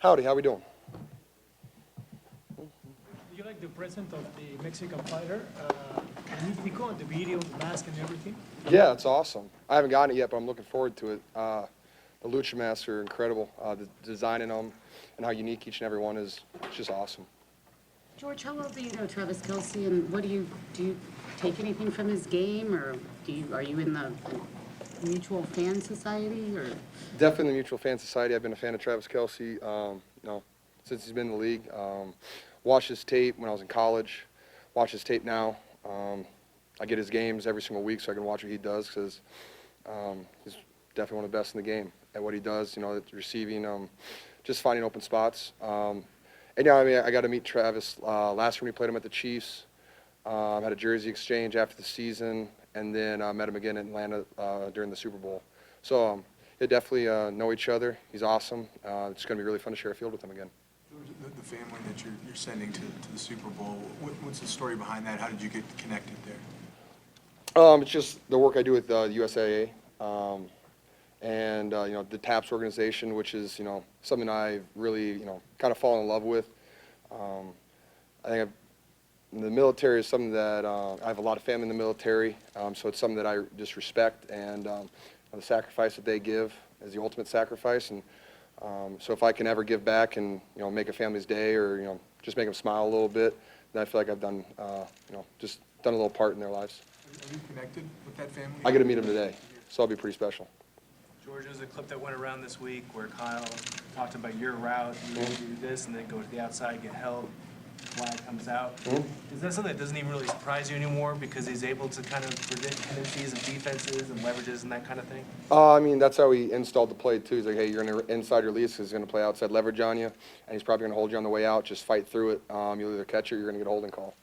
Howdy, how we doing? Do you like the presence of the Mexican fighter, Magnifico, and the video, the mask, and everything? Yeah, it's awesome. I haven't gotten it yet, but I'm looking forward to it. The Lucha masks are incredible. The design in them and how unique each and every one is, it's just awesome. George, how well do you know Travis Kelce, and what do you take anything from his game, or are you in the mutual fan society, or? Definitely in the Mutual Fan Society. I've been a fan of Travis Kelce, since he's been in the league. Watched his tape when I was in college. Watch his tape now. I get his games every single week so I can watch what he does because he's definitely one of the best in the game at what he does. Receiving, just finding open spots. I got to meet Travis last year when he played him at the Chiefs. Had a jersey exchange after the season, and then met him again in Atlanta during the Super Bowl. So they definitely know each other. He's awesome. It's going to be really fun to share a field with him again. The family that you're sending to the Super Bowl, what's the story behind that? How did you get connected there? It's just the work I do with USAA, and the TAPS organization, which is something I really kind of fallen in love with. I think the military is something that I have a lot of family in the military, so it's something that I just respect, and the sacrifice that they give is the ultimate sacrifice. And so if I can ever give back and make a family's day, or just make them smile a little bit, then I feel like I've done just done a little part in their lives. Are you connected with that family? I get to meet them today, so it'll be pretty special. George, there's a clip that went around this week where Kyle talked about your route. You do this and then go to the outside, get help, flag comes out. Mm-hmm. Is that something that doesn't even really surprise you anymore because he's able to kind of predict tendencies of defenses and leverages and that kind of thing? That's how he installed the play too. He's like, hey, you're going to inside your lease because he's going to play outside leverage on you, and he's probably going to hold you on the way out. Just fight through it. You'll either catch it or you're going to get a holding call.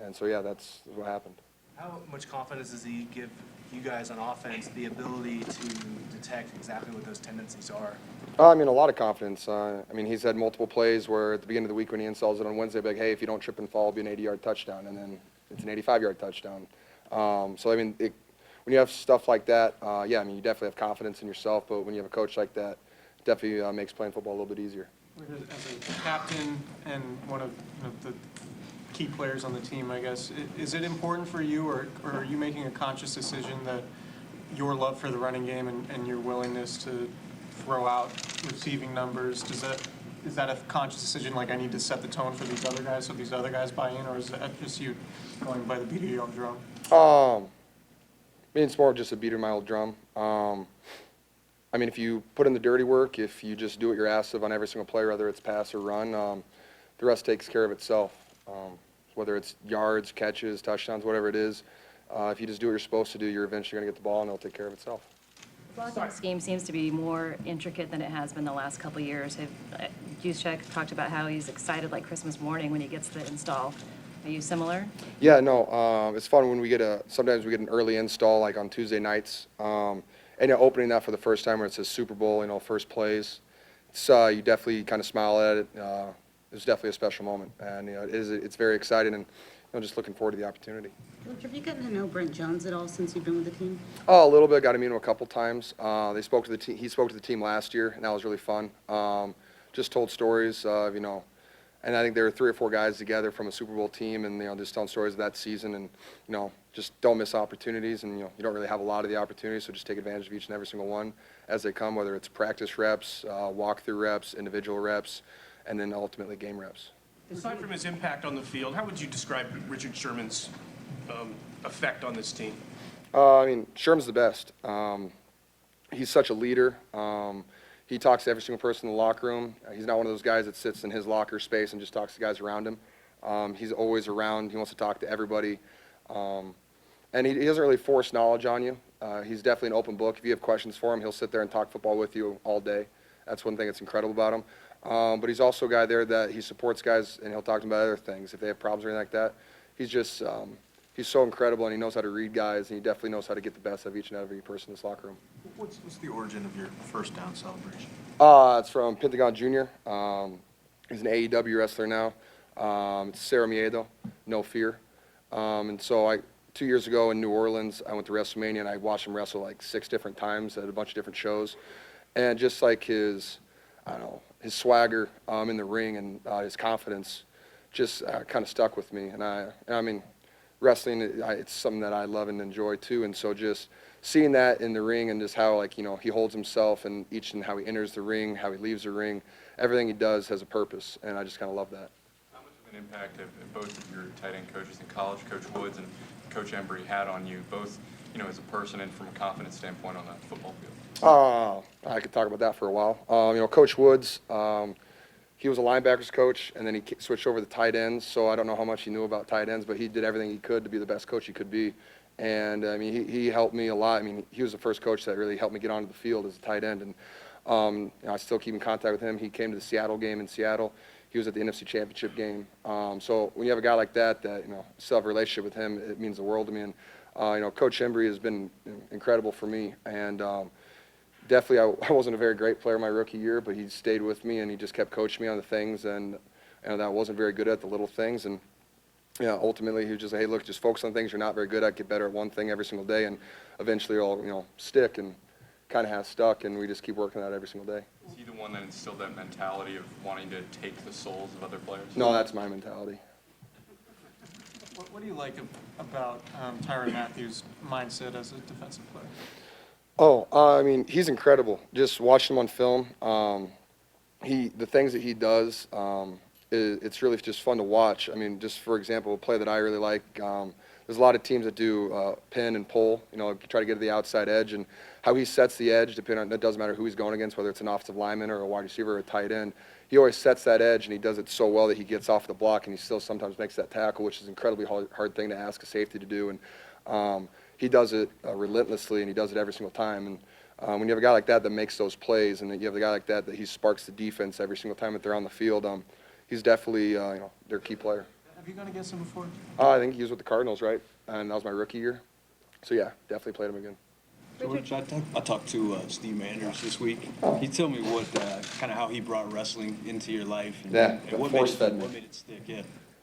And so, yeah, that's what happened. How much confidence does he give you guys on offense the ability to detect exactly what those tendencies are? A lot of confidence. He's had multiple plays where at the beginning of the week when he installs it on Wednesday, be like, hey, if you don't trip and fall, it'll be an 80-yard touchdown, and then it's an 85-yard touchdown. When you have stuff like that, you definitely have confidence in yourself, but when you have a coach like that, it definitely makes playing football a little bit easier. As a captain and one of the key players on the team, I guess, is it important for you, or are you making a conscious decision that your love for the running game and your willingness to throw out receiving numbers, is that a conscious decision, like I need to set the tone for these other guys so these other guys buy in, or is that just you going by the beat of your own drum? It's more just a beat of my old drum. If you put in the dirty work, if you just do what you're asked of on every single play, whether it's pass or run, the rest takes care of itself. Whether it's yards, catches, touchdowns, whatever it is, if you just do what you're supposed to do, you're eventually going to get the ball and it'll take care of itself. The blocking scheme seems to be more intricate than it has been the last couple of years. Juszczyk talked about how he's excited like Christmas morning when he gets the install. Are you similar? Yeah, no, it's fun when sometimes we get an early install like on Tuesday nights, and opening that for the first time where it says Super Bowl, first plays. It's you definitely kind of smile at it. It's definitely a special moment, and it's very exciting, and just looking forward to the opportunity. George, have you gotten to know Brent Jones at all since you've been with the team? Oh, a little bit. Got to meet him a couple times. He spoke to the team last year, and that was really fun. Just told stories of and I think there were 3 or 4 guys together from a Super Bowl team, and just telling stories of that season, and just don't miss opportunities, and you don't really have a lot of the opportunities, so just take advantage of each and every single one as they come, whether it's practice reps, walkthrough reps, individual reps, and then ultimately game reps. Aside from his impact on the field, how would you describe Richard Sherman's effect on this team? Sherman's the best. He's such a leader. He talks to every single person in the locker room. He's not one of those guys that sits in his locker space and just talks to guys around him. He's always around. He wants to talk to everybody. And he doesn't really force knowledge on you. He's definitely an open book. If you have questions for him, he'll sit there and talk football with you all day. That's one thing that's incredible about him. But he's also a guy there that he supports guys, and he'll talk to them about other things. If they have problems or anything like that, he's just he's so incredible, and he knows how to read guys, and he definitely knows how to get the best of each and every person in this locker room. What's the origin of your first down celebration? It's from Pentagon Jr. He's an AEW wrestler now. It's Cero Miedo, No Fear. And so 2 years ago in New Orleans, I went to WrestleMania, and I watched him wrestle like 6 different times at a bunch of different shows. And just like his, his swagger in the ring and his confidence just kind of stuck with me. And I mean, wrestling, it's something that I love and enjoy too. And so just seeing that in the ring and just how, like, you know, he holds himself and how he enters the ring, how he leaves the ring, everything he does has a purpose. And I just kind of love that. How much of an impact have both of your tight end coaches in college, Coach Woods and Coach Embry, had on you, both, you know, as a person and from a confidence standpoint on the football field? I could talk about that for a while. You know, Coach Woods, he was a linebackers coach, and then he switched over to tight ends. So I don't know how much he knew about tight ends, but he did everything he could to be the best coach he could be. And I mean, he helped me a lot. I mean, he was the first coach that really helped me get onto the field as a tight end. And you know, I still keep in contact with him. He came to the Seattle game in Seattle. He was at the NFC Championship game. So when you have a guy like that, you know, still have a relationship with him, it means the world to me. And you know, Coach Embry has been incredible for me. And definitely, I wasn't a very great player my rookie year, but he stayed with me and he just kept coaching me on the things and that I wasn't very good at, the little things. And yeah, ultimately he was just, hey, look, just focus on things you're not very good at, get better at one thing every single day, and eventually it'll, you know, stick, and kind of has stuck, and we just keep working at it every single day. Is he the one that instilled that mentality of wanting to take the souls of other players? No, that's my mentality. What do you like about Tyrann Mathieu' mindset as a defensive player? Oh, I mean, he's incredible. Just watching him on film, the things that he does, it's really just fun to watch. I mean, just for example, a play that I really like, there's a lot of teams that do pin and pull, you know, try to get to the outside edge, and how he sets the edge, depending on, it doesn't matter who he's going against, whether it's an offensive lineman or a wide receiver or a tight end. He always sets that edge, and he does it so well that he gets off the block, and he still sometimes makes that tackle, which is an incredibly hard thing to ask a safety to do. And he does it relentlessly, and he does it every single time. And when you have a guy like that that makes those plays, and you have a guy like that he sparks the defense every single time that they're on the field, he's definitely you know, their key player. Have you gone against him before? I think he was with the Cardinals, right? And that was my rookie year. So yeah, definitely played him again. George, I talked to Steve Manders this week. He told me what kind of how he brought wrestling into your life and, Yeah, and what force-fed me. made it stick. Yeah.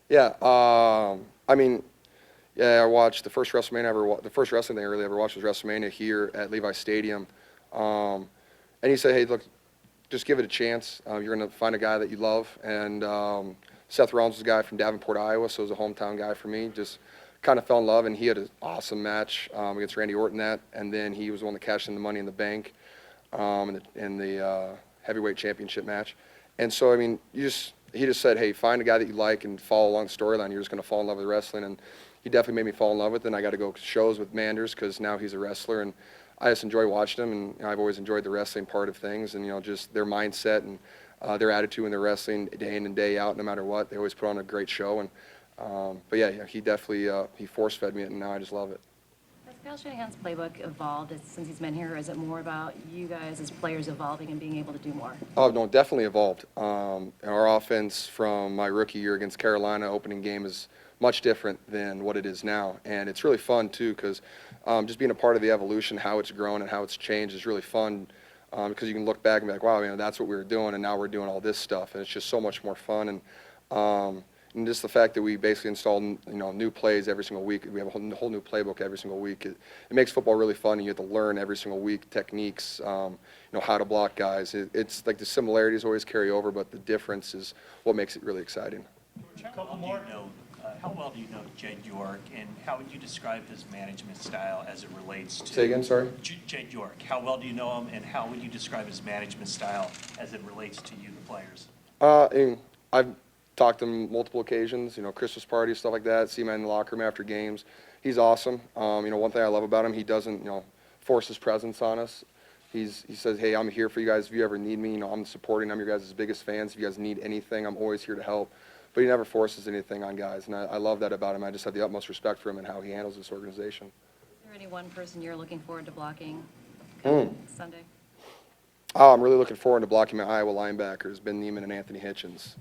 Yeah, I mean, yeah, I watched the first WrestleMania the first wrestling thing I really ever watched was WrestleMania here at Levi Stadium. And he said, hey, look, just give it a chance. You're going to find a guy that you love. And Seth Rollins was a guy from Davenport, Iowa, so it was a hometown guy for me. Just kind of fell in love, and he had an awesome match against Randy Orton and then he was the one that cashed in the Money in the Bank in the heavyweight championship match. And so, I mean, he just said, hey, find a guy that you like and follow along the storyline. You're just going to fall in love with wrestling. And he definitely made me fall in love with it. And I got to go shows with Manders because now he's a wrestler, and I just enjoy watching him. And you know, I've always enjoyed the wrestling part of things, and you know, just their mindset and their attitude when they're wrestling day in and day out, no matter what. They always put on a great show. And but yeah, he definitely he force-fed me it, and now I just love it. Has Kyle Shanahan's playbook evolved since he's been here, or is it more about you guys as players evolving and being able to do more? Oh, no, definitely evolved. Our offense from my rookie year against Carolina opening game is much different than what it is now. And it's really fun, too, because just being a part of the evolution, how it's grown and how it's changed is really fun because you can look back and be like, wow, you know, that's what we were doing, and now we're doing all this stuff. And it's just so much more fun. And just the fact that we basically install, you know, new plays every single week. We have a whole new playbook every single week. It makes football really fun, and you have to learn every single week techniques, you know, how to block guys. It's like the similarities always carry over, but the difference is what makes it really exciting. How well do you know Jed York, and how would you describe his management style as it relates to... Say again, sorry? Jed York. How well do you know him, and how would you describe his management style as it relates to you, the players? I've talked to him multiple occasions, you know, Christmas parties, stuff like that, see him in the locker room after games. He's awesome. You know, one thing I love about him, he doesn't, you know, force his presence on us. He says, hey, I'm here for you guys. If you ever need me, you know, I'm supporting. I'm your guys' biggest fans. If you guys need anything, I'm always here to help. But he never forces anything on guys, and I love that about him. I just have the utmost respect for him and how he handles this organization. Is there any one person you're looking forward to blocking Sunday? I'm really looking forward to blocking my Iowa linebackers, Ben Neiman and Anthony Hitchens,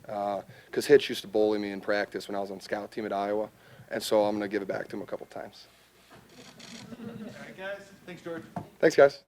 because Hitch used to bully me in practice when I was on scout team at Iowa, and so I'm going to give it back to him a couple times. All right, guys. Thanks, George. Thanks, guys.